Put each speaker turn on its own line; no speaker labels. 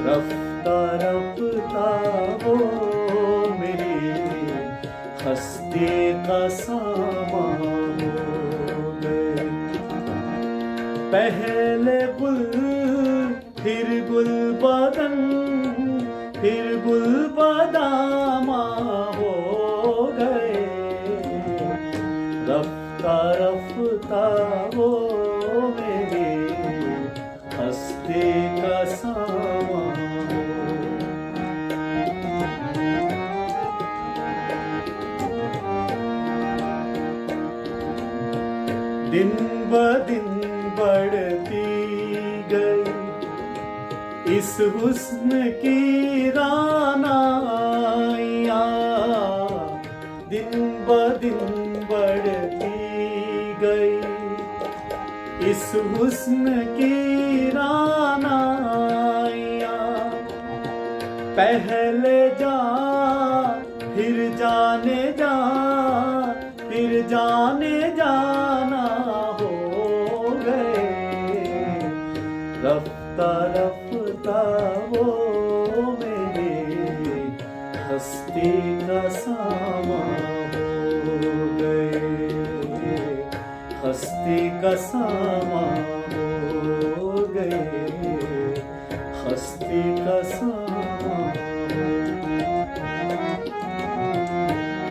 रफ्ता रफ्ता वो मेरी हस्ती का सामा हो गए। पहले गुल फिर गुल बदन फिर गुल बदामा हो गए। रफ्ता रफ्ता वो मेरी हस्ती का सामा हो। दिन ब दिन बढ़ती गई इस हुस्न की रानाइया। दिन ब दिन बढ़ती गई इस हुस्न की रानाइया। पहले जा फिर जाने जा फिर जाने जाना हो गए। रफ्ता रफ्ता वो मेरी हस्ती का सामा हो गए। हस्ती का सामा